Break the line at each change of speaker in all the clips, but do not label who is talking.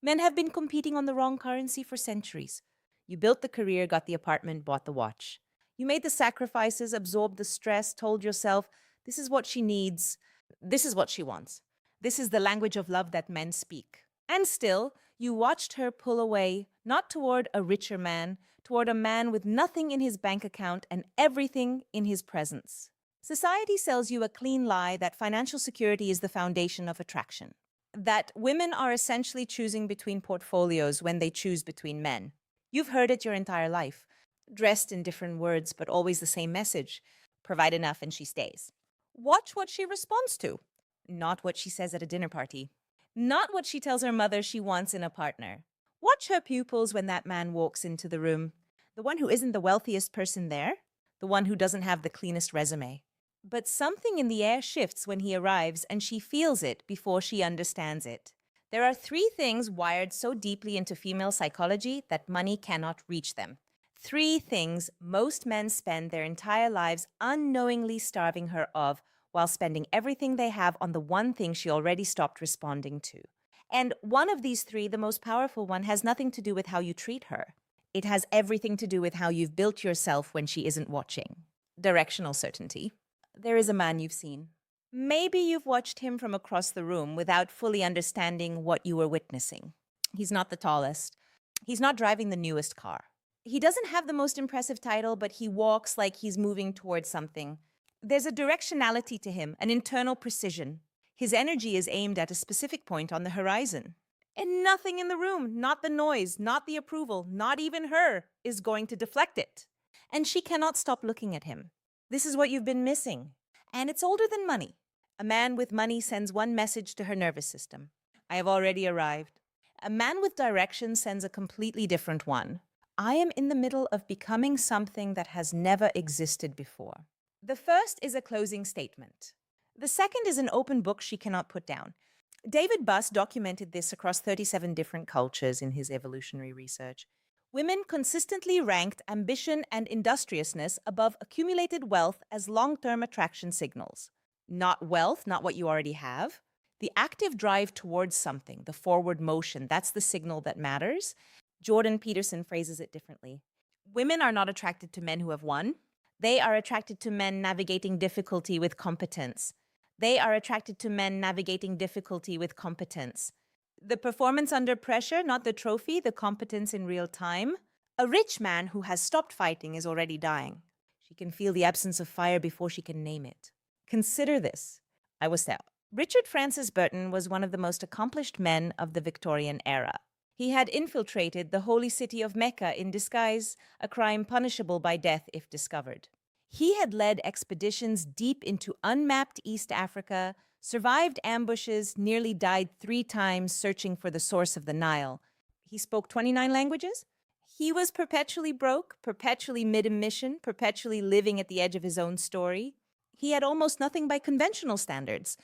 Men have been competing on the wrong currency for centuries. You built the career, got the apartment, bought the watch. You made the sacrifices, absorbed the stress, told yourself, this is what she needs, this is what she wants. This is the language of love that men speak. And still, you watched her pull away, not toward a richer man, toward a man with nothing in his bank account and everything in his presence. Society sells you a clean lie that financial security is the foundation of attraction, that women are essentially choosing between portfolios when they choose between men. You've heard it your entire life, dressed in different words, but always the same message: provide enough and she stays. Watch what she responds to, not what she says at a dinner party, not what she tells her mother she wants in a partner. Watch her pupils when that man walks into the room, the one who isn't the wealthiest person there, the one who doesn't have the cleanest resume. But something in the air shifts when he arrives, and she feels it before she understands it. There are three things wired so deeply into female psychology that money cannot reach them. Three things most men spend their entire lives unknowingly starving her of, while spending everything they have on the one thing she already stopped responding to. And one of these three, the most powerful one, has nothing to do with how you treat her. It has everything to do with how you've built yourself when she isn't watching. Directional certainty. There is a man you've seen. Maybe you've watched him from across the room without fully understanding what you were witnessing. He's not the tallest. He's not driving the newest car. He doesn't have the most impressive title, but he walks like he's moving towards something. There's a directionality to him, an internal precision. His energy is aimed at a specific point on the horizon. And nothing in the room, not the noise, not the approval, not even her, is going to deflect it. And she cannot stop looking at him. This is what you've been missing. And it's older than money. A man with money sends one message to her nervous system: I have already arrived. A man with direction sends a completely different one: I am in the middle of becoming something that has never existed before. The first is a closing statement. The second is an open book she cannot put down. David Buss documented this across 37 different cultures in his evolutionary research. Women consistently ranked ambition and industriousness above accumulated wealth as long-term attraction signals. Not wealth, not what you already have. The active drive towards something, the forward motion, that's the signal that matters. Jordan Peterson phrases it differently. Women are not attracted to men who have won. They are attracted to men navigating difficulty with competence. They are attracted to men navigating difficulty with competence. The performance under pressure, not the trophy, the competence in real time. A rich man who has stopped fighting is already dying. She can feel the absence of fire before she can name it. Consider this. I was there. Richard Francis Burton was one of the most accomplished men of the Victorian era. He had infiltrated the holy city of Mecca in disguise, a crime punishable by death if discovered. He had led expeditions deep into unmapped East Africa, survived ambushes, nearly died 3 times searching for the source of the Nile. He spoke 29 languages. He was perpetually broke, perpetually mid-mission, perpetually living at the edge of his own story. He had almost nothing by conventional standards.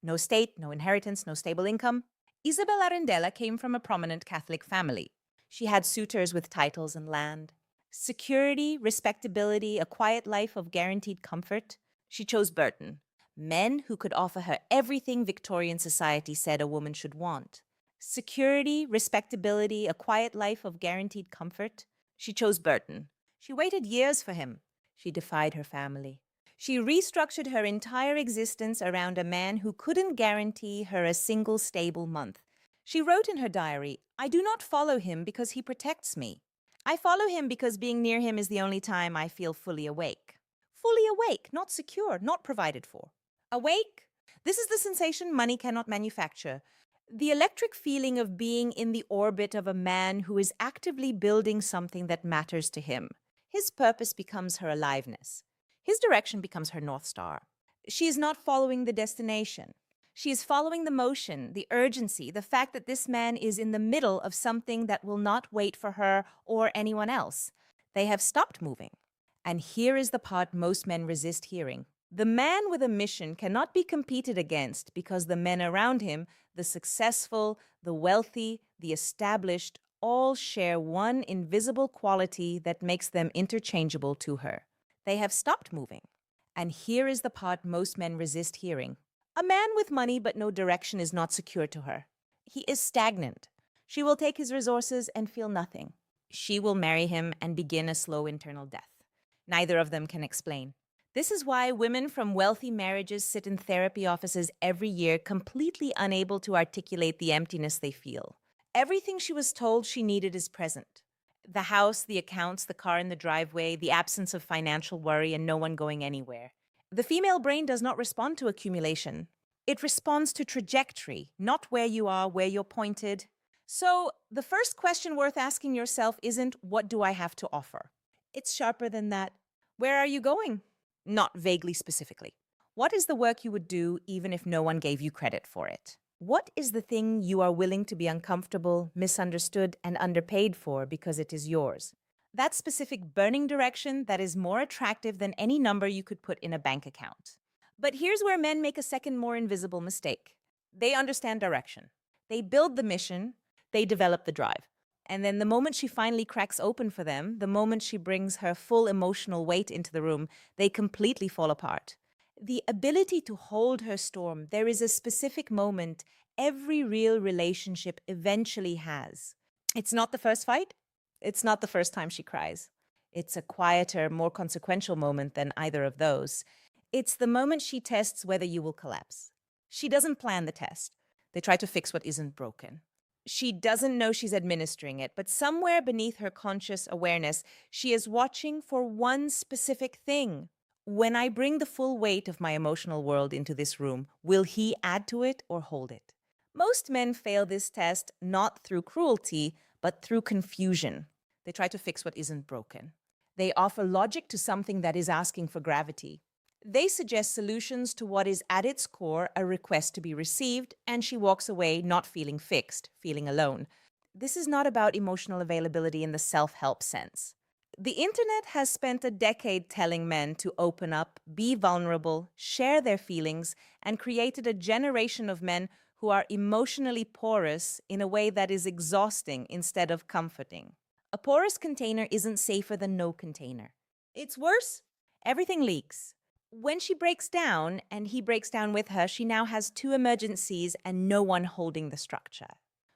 No state, no inheritance, no stable income. Isabel Arundela came from a prominent Catholic family. She had suitors with titles and land. Security, respectability, a quiet life of guaranteed comfort. She chose Burton. Men who could offer her everything Victorian society said a woman should want. Security, respectability, a quiet life of guaranteed comfort. She chose Burton. She waited years for him. She defied her family. She restructured her entire existence around a man who couldn't guarantee her a single stable month. She wrote in her diary, I do not follow him because he protects me. I follow him because being near him is the only time I feel fully awake. Fully awake, not secure, not provided for. Awake? This is the sensation money cannot manufacture. The electric feeling of being in the orbit of a man who is actively building something that matters to him. His purpose becomes her aliveness. His direction becomes her North Star. She is not following the destination. She is following the motion, the urgency, the fact that this man is in the middle of something that will not wait for her or anyone else. They have stopped moving. And here is the part most men resist hearing. The man with a mission cannot be competed against because the men around him, the successful, the wealthy, the established, all share one invisible quality that makes them interchangeable to her. They have stopped moving. And here is the part most men resist hearing. A man with money but no direction is not secure to her. He is stagnant. She will take his resources and feel nothing. She will marry him and begin a slow internal death. Neither of them can explain. This is why women from wealthy marriages sit in therapy offices every year, completely unable to articulate the emptiness they feel. Everything she was told she needed is present: the house, the accounts, the car in the driveway, the absence of financial worry, and no one going anywhere. The female brain does not respond to accumulation. It responds to trajectory, not where you are, where you're pointed. So, the first question worth asking yourself isn't, what do I have to offer? It's sharper than that. Where are you going? Not vaguely specifically. What is the work you would do even if no one gave you credit for it? What is the thing you are willing to be uncomfortable, misunderstood, and underpaid for because it is yours? That specific burning direction that is more attractive than any number you could put in a bank account. But here's where men make a second, more invisible mistake. They understand direction. They build the mission, they develop the drive. And then the moment she finally cracks open for them, the moment she brings her full emotional weight into the room, they completely fall apart. The ability to hold her storm, there is a specific moment every real relationship eventually has. It's not the first fight. It's not the first time she cries. It's a quieter, more consequential moment than either of those. It's the moment she tests whether you will collapse. She doesn't plan the test. They try to fix what isn't broken. She doesn't know she's administering it, but somewhere beneath her conscious awareness, she is watching for one specific thing. When I bring the full weight of my emotional world into this room, will he add to it or hold it? Most men fail this test not through cruelty, but through confusion. They try to fix what isn't broken. They offer logic to something that is asking for gravity. They suggest solutions to what is at its core a request to be received, and she walks away not feeling fixed, feeling alone. This is not about emotional availability in the self-help sense. The internet has spent a decade telling men to open up, be vulnerable, share their feelings, and created a generation of men who are emotionally porous in a way that is exhausting instead of comforting. A porous container isn't safer than no container. It's worse. Everything leaks. When she breaks down, and he breaks down with her, she now has two emergencies and no one holding the structure.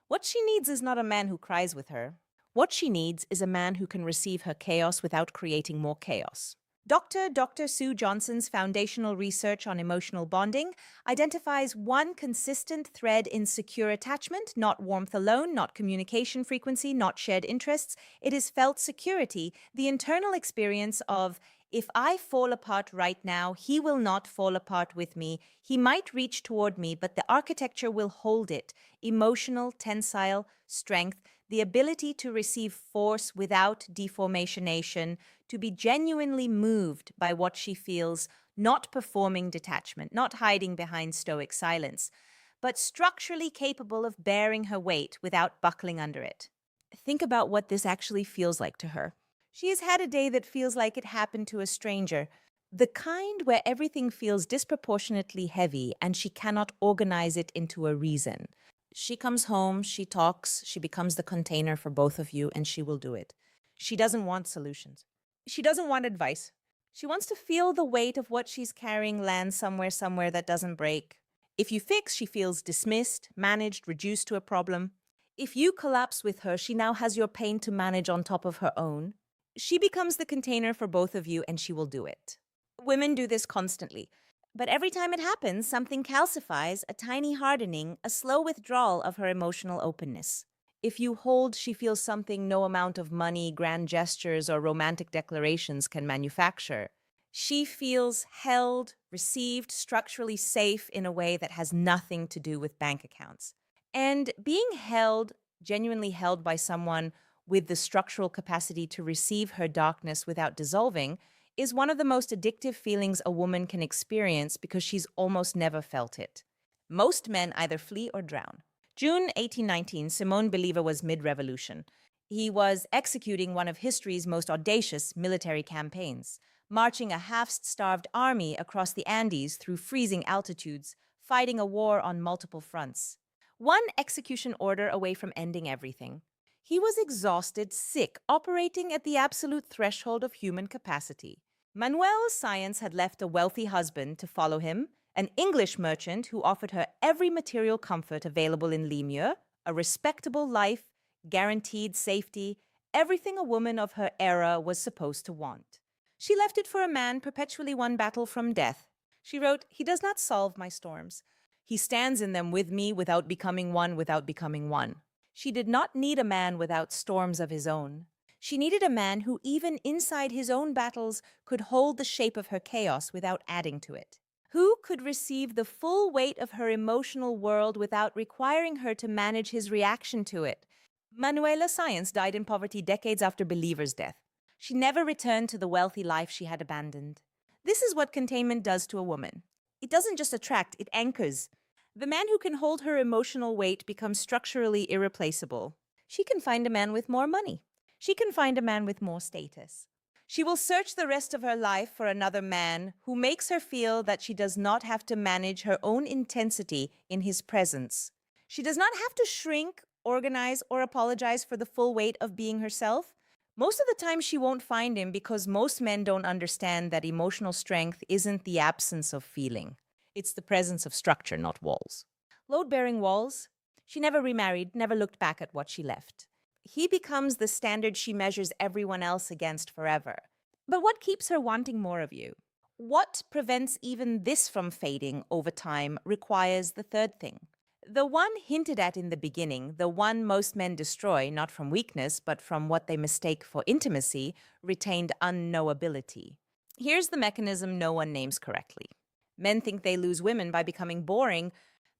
What she needs is not a man who cries with her. What she needs is a man who can receive her chaos without creating more chaos. Dr. Sue Johnson's foundational research on emotional bonding identifies one consistent thread in secure attachment: not warmth alone, not communication frequency, not shared interests. It is felt security, the internal experience of, if I fall apart right now, he will not fall apart with me. He might reach toward me, but the architecture will hold it. Emotional, tensile, strength, the ability to receive force without deformationation, to be genuinely moved by what she feels, not performing detachment, not hiding behind stoic silence, but structurally capable of bearing her weight without buckling under it. Think about what this actually feels like to her. She has had a day that feels like it happened to a stranger, the kind where everything feels disproportionately heavy and she cannot organize it into a reason. She comes home, she talks, she becomes the container for both of you, and she will do it. She doesn't want solutions. She doesn't want advice. She wants to feel the weight of what she's carrying land somewhere that doesn't break. If you fix, she feels dismissed, managed, reduced to a problem. If you collapse with her, she now has your pain to manage on top of her own. She becomes the container for both of you, and she will do it. Women do this constantly. But every time it happens, something calcifies, a tiny hardening, a slow withdrawal of her emotional openness. If you hold, she feels something no amount of money, grand gestures, or romantic declarations can manufacture. She feels held, received, structurally safe in a way that has nothing to do with bank accounts. And being held, genuinely held by someone with the structural capacity to receive her darkness without dissolving, is one of the most addictive feelings a woman can experience because she's almost never felt it. Most men either flee or drown. June 1819, Simon Bolivar was mid-revolution. He was executing one of history's most audacious military campaigns, marching a half-starved army across the Andes through freezing altitudes, fighting a war on multiple fronts. One execution order away from ending everything. He was exhausted, sick, operating at the absolute threshold of human capacity. Manuel's science had left a wealthy husband to follow him, an English merchant who offered her every material comfort available in Limieux, A respectable life, guaranteed safety, everything a woman of her era was supposed to want. She left it for a man perpetually one battle from death. She wrote, "He does not solve my storms. He stands in them with me without becoming one without becoming one." She did not need a man without storms of his own. She needed a man who, even inside his own battles, could hold the shape of her chaos without adding to it. Who could receive the full weight of her emotional world without requiring her to manage his reaction to it? Manuela Science died in poverty decades after Believer's death. She never returned to the wealthy life she had abandoned. This is what containment does to a woman. It doesn't just attract, it anchors. The man who can hold her emotional weight becomes structurally irreplaceable. She can find a man with more money. She can find a man with more status. She will search the rest of her life for another man who makes her feel that she does not have to manage her own intensity in his presence. She does not have to shrink, organize, or apologize for the full weight of being herself. Most of the time, she won't find him because most men don't understand that emotional strength isn't the absence of feeling. It's the presence of structure, not walls. Load-bearing walls. She never remarried, never looked back at what she left. He becomes the standard she measures everyone else against forever. But what keeps her wanting more of you? What prevents even this from fading over time requires the third thing. The one hinted at in the beginning, the one most men destroy, not from weakness, but from what they mistake for intimacy, retained unknowability. Here's the mechanism no one names correctly. Men think they lose women by becoming boring.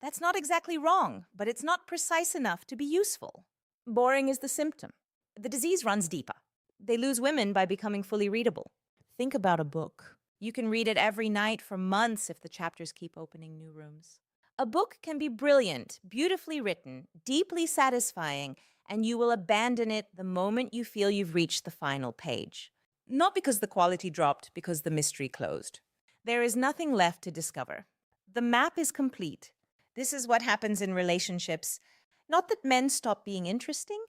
That's not exactly wrong, but it's not precise enough to be useful. Boring is the symptom. The disease runs deeper. They lose women by becoming fully readable. Think about a book. You can read it every night for months if the chapters keep opening new rooms. A book can be brilliant, beautifully written, deeply satisfying, and you will abandon it the moment you feel you've reached the final page. Not because the quality dropped, because the mystery closed. There is nothing left to discover. The map is complete. This is what happens in relationships. Not that men stop being interesting,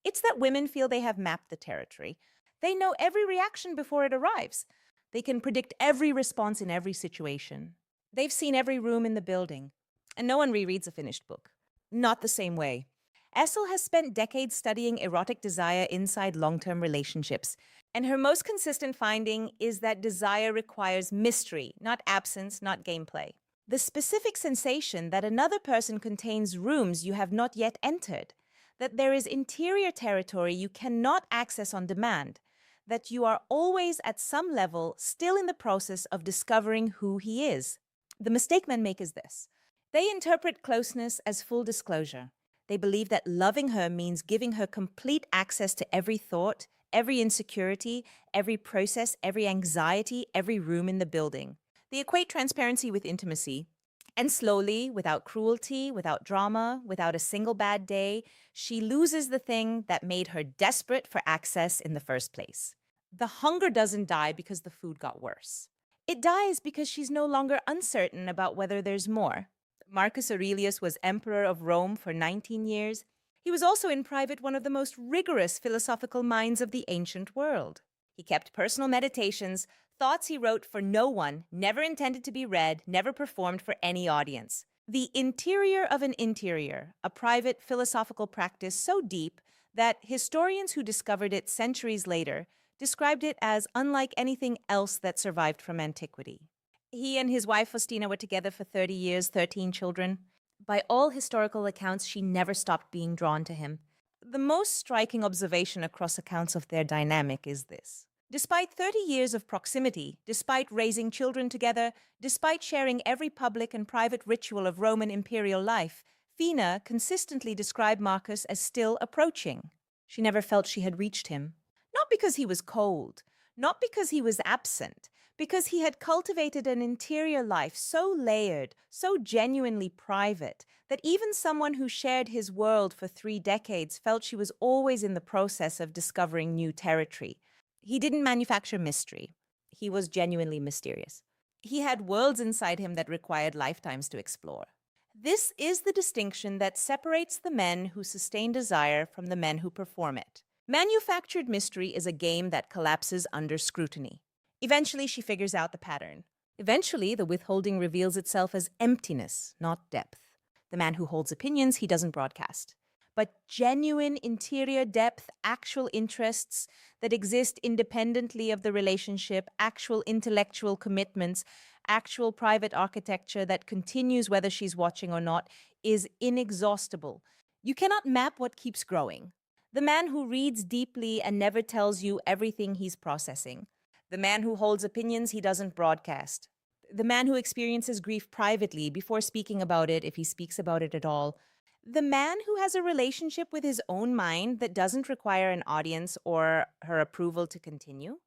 it's that women feel they have mapped the territory. They know every reaction before it arrives. They can predict every response in every situation. They've seen every room in the building. And no one rereads a finished book. Not the same way. Essel has spent decades studying erotic desire inside long-term relationships, and her most consistent finding is that desire requires mystery, not absence, not gameplay. The specific sensation that another person contains rooms you have not yet entered, that there is interior territory you cannot access on demand, that you are always at some level still in the process of discovering who he is. The mistake men make is this. They interpret closeness as full disclosure. They believe that loving her means giving her complete access to every thought, every insecurity, every process, every anxiety, every room in the building. They equate transparency with intimacy. And slowly, without cruelty, without drama, without a single bad day, she loses the thing that made her desperate for access in the first place. The hunger doesn't die because the food got worse. It dies because she's no longer uncertain about whether there's more. Marcus Aurelius was emperor of Rome for 19 years. He was also in private one of the most rigorous philosophical minds of the ancient world. He kept personal meditations, thoughts he wrote for no one, never intended to be read, never performed for any audience. The interior of an interior, a private philosophical practice so deep that historians who discovered it centuries later described it as unlike anything else that survived from antiquity. He and his wife Faustina were together for 30 years, 13 children. By all historical accounts, she never stopped being drawn to him. The most striking observation across accounts of their dynamic is this. Despite 30 years of proximity, despite raising children together, despite sharing every public and private ritual of Roman imperial life, Fina consistently described Marcus as still approaching. She never felt she had reached him. Not because he was cold, not because he was absent, because he had cultivated an interior life so layered, so genuinely private, that even someone who shared his world for 3 decades felt she was always in the process of discovering new territory. He didn't manufacture mystery. He was genuinely mysterious. He had worlds inside him that required lifetimes to explore. This is the distinction that separates the men who sustain desire from the men who perform it. Manufactured mystery is a game that collapses under scrutiny. Eventually, she figures out the pattern. Eventually, the withholding reveals itself as emptiness, not depth. The man who holds opinions he doesn't broadcast. but genuine interior depth, actual interests that exist independently of the relationship, actual intellectual commitments, actual private architecture that continues whether she's watching or not, is inexhaustible. You cannot map what keeps growing. The man who reads deeply and never tells you everything he's processing. The man who holds opinions he doesn't broadcast. The man who experiences grief privately before speaking about it, if he speaks about it at all. The man who has a relationship with his own mind that doesn't require an audience or her approval to continue.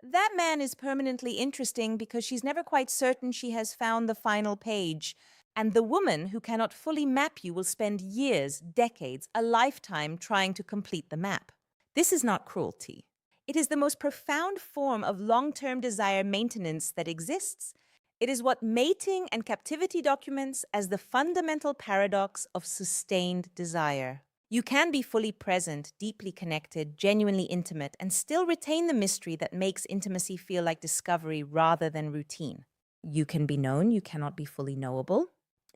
That man is permanently interesting because she's never quite certain she has found the final page. And the woman who cannot fully map you will spend years, decades, a lifetime trying to complete the map. This is not cruelty. It is the most profound form of long-term desire maintenance that exists. It is what mating and captivity documents as the fundamental paradox of sustained desire. You can be fully present, deeply connected, genuinely intimate, and still retain the mystery that makes intimacy feel like discovery rather than routine. You can be known, you cannot be fully knowable.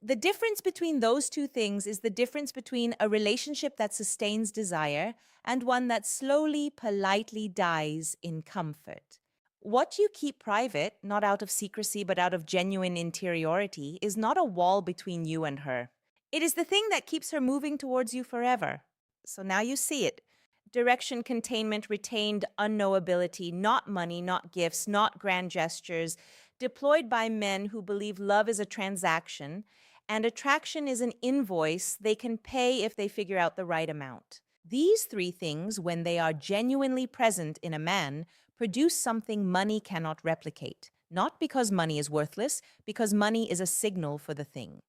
The difference between those two things is the difference between a relationship that sustains desire and one that slowly, politely dies in comfort. What you keep private, not out of secrecy but out of genuine interiority, is not a wall between you and her. It is the thing that keeps her moving towards you forever. So now you see it. Direction, containment, retained unknowability, not money, not gifts, not grand gestures, deployed by men who believe love is a transaction and attraction is an invoice they can pay if they figure out the right amount. These three things, when they are genuinely present in a man, produce something money cannot replicate. Not because money is worthless, because money is a signal for the thing.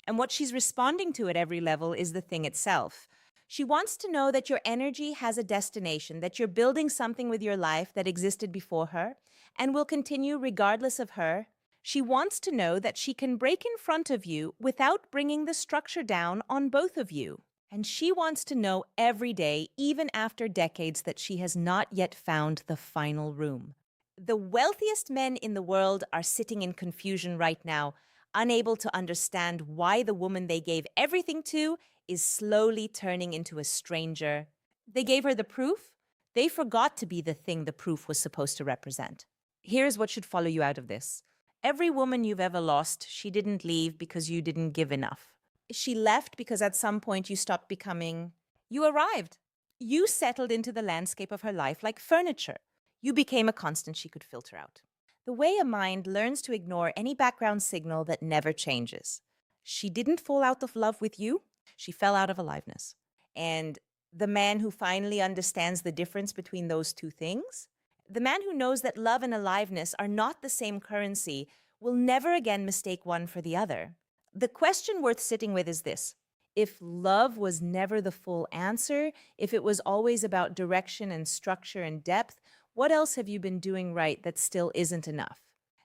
And what she's responding to at every level is the thing itself. She wants to know that your energy has a destination, that you're building something with your life that existed before her and will continue regardless of her. She wants to know that she can break in front of you without bringing the structure down on both of you. And she wants to know every day, even after decades, that she has not yet found the final room. The wealthiest men in the world are sitting in confusion right now, unable to understand why the woman they gave everything to is slowly turning into a stranger. They gave her the proof. They forgot to be the thing the proof was supposed to represent. Here's what should follow you out of this. Every woman you've ever lost, she didn't leave because you didn't give enough. She left because at some point you stopped becoming. You arrived. You settled into the landscape of her life like furniture. You became a constant she could filter out. The way a mind learns to ignore any background signal that never changes. She didn't fall out of love with you. She fell out of aliveness. And the man who finally understands the difference between those two things, the man who knows that love and aliveness are not the same currency, will never again mistake one for the other. The question worth sitting with is this. If love was never the full answer, if it was always about direction and structure and depth, what else have you been doing right that still isn't enough?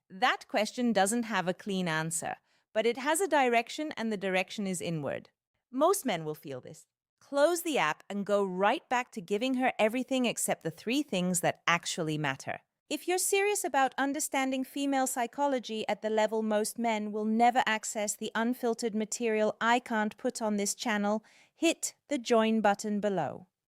That question doesn't have a clean answer, but it has a direction and the direction is inward. Most men will feel this. Close the app and go right back to giving her everything except the three things that actually matter. If you're serious about understanding female psychology at the level most men will never access the unfiltered material I can't put on this channel, hit the join button below.